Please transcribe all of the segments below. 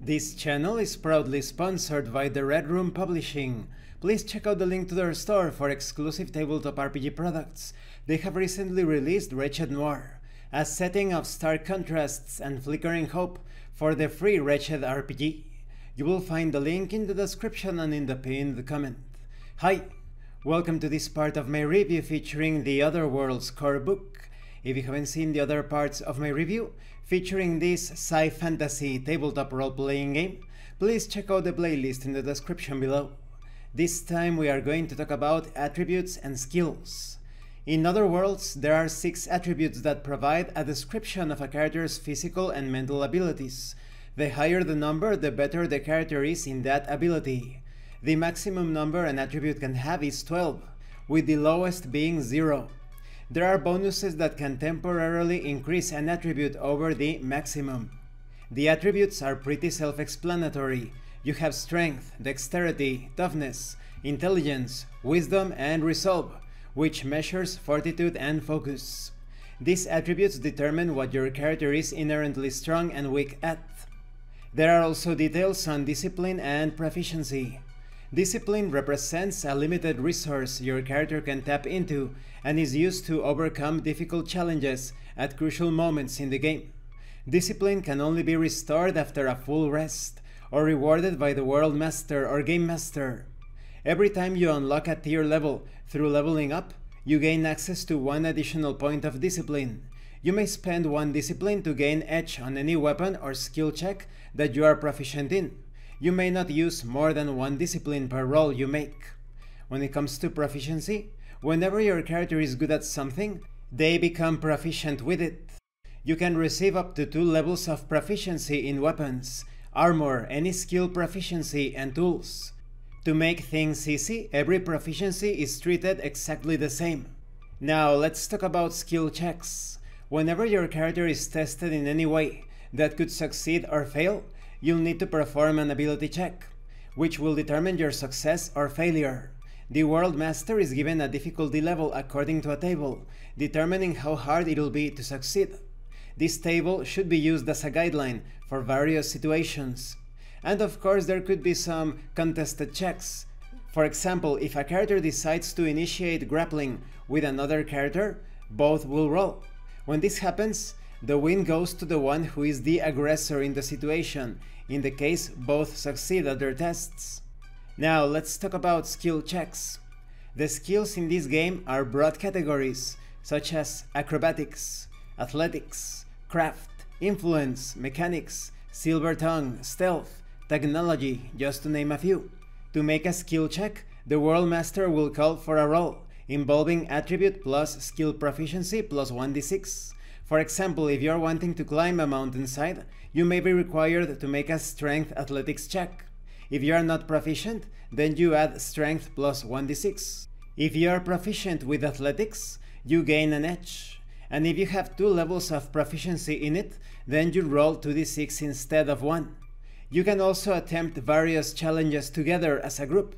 This channel is proudly sponsored by the Red Room Publishing. Please check out the link to their store for exclusive tabletop RPG products. They have recently released Wretched Noir, a setting of stark contrasts and flickering hope for the free Wretched RPG. You will find the link in the description and in the pinned comment. Hi, welcome to this part of my review featuring the Otherworlds core book. If you haven't seen the other parts of my review featuring this sci-fantasy tabletop role-playing game, please check out the playlist in the description below. This time we are going to talk about attributes and skills. In Otherworlds, there are 6 attributes that provide a description of a character's physical and mental abilities. The higher the number, the better the character is in that ability. The maximum number an attribute can have is 12, with the lowest being 0. There are bonuses that can temporarily increase an attribute over the maximum. The attributes are pretty self-explanatory. You have strength, dexterity, toughness, intelligence, wisdom, and resolve, which measures fortitude and focus. These attributes determine what your character is inherently strong and weak at. There are also details on discipline and proficiency. Discipline represents a limited resource your character can tap into and is used to overcome difficult challenges at crucial moments in the game. Discipline can only be restored after a full rest, or rewarded by the World Master or Game Master. Every time you unlock a tier level through leveling up, you gain access to 1 additional point of discipline. You may spend 1 discipline to gain edge on any weapon or skill check that you are proficient in. You may not use more than 1 discipline per roll you make. When it comes to proficiency, whenever your character is good at something, they become proficient with it. You can receive up to 2 levels of proficiency in weapons, armor, any skill proficiency, and tools. To make things easy, every proficiency is treated exactly the same. Now let's talk about skill checks. Whenever your character is tested in any way that could succeed or fail, you'll need to perform an ability check, which will determine your success or failure. The World Master is given a difficulty level according to a table, determining how hard it'll be to succeed. This table should be used as a guideline for various situations. And of course there could be some contested checks. For example, if a character decides to initiate grappling with another character, both will roll. When this happens, the win goes to the one who is the aggressor in the situation, in the case both succeed at their tests. Now let's talk about skill checks. The skills in this game are broad categories, such as acrobatics, athletics, craft, influence, mechanics, silver tongue, stealth, technology, just to name a few. To make a skill check, the World Master will call for a roll, involving attribute plus skill proficiency plus 1d6. For example, if you are wanting to climb a mountainside, you may be required to make a strength athletics check. If you are not proficient, then you add strength plus 1d6. If you are proficient with athletics, you gain an edge. And if you have 2 levels of proficiency in it, then you roll 2d6 instead of 1. You can also attempt various challenges together as a group.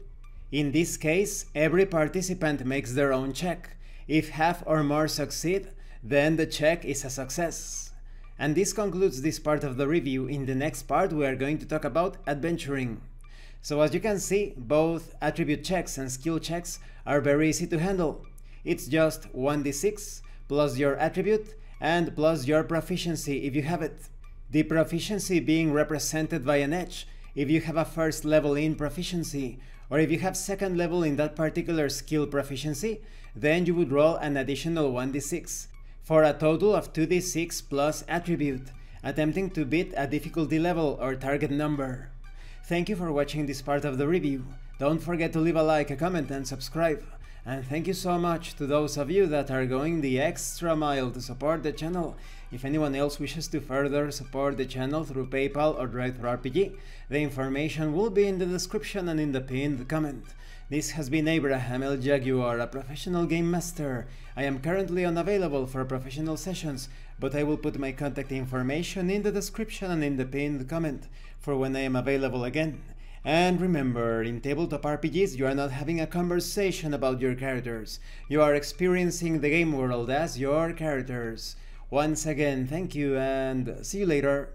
In this case, every participant makes their own check. If half or more succeed, then the check is a success. And this concludes this part of the review. In the next part we are going to talk about adventuring. So as you can see, both attribute checks and skill checks are very easy to handle. It's just 1d6 plus your attribute and plus your proficiency if you have it. The proficiency being represented by an edge if you have a first level in proficiency, or if you have second level in that particular skill proficiency, then you would roll an additional 1d6. For a total of 2d6 plus attribute, attempting to beat a difficulty level or target number. Thank you for watching this part of the review. Don't forget to leave a like, a comment, and subscribe. And thank you so much to those of you that are going the extra mile to support the channel. If anyone else wishes to further support the channel through PayPal or Direct through RPG, the information will be in the description and in the pinned comment. This has been Abraham L. Jaguar, a professional game master. I am currently unavailable for professional sessions, but I will put my contact information in the description and in the pinned comment for when I am available again. And remember, in tabletop RPGs you are not having a conversation about your characters, you are experiencing the game world as your characters. Once again, thank you and see you later.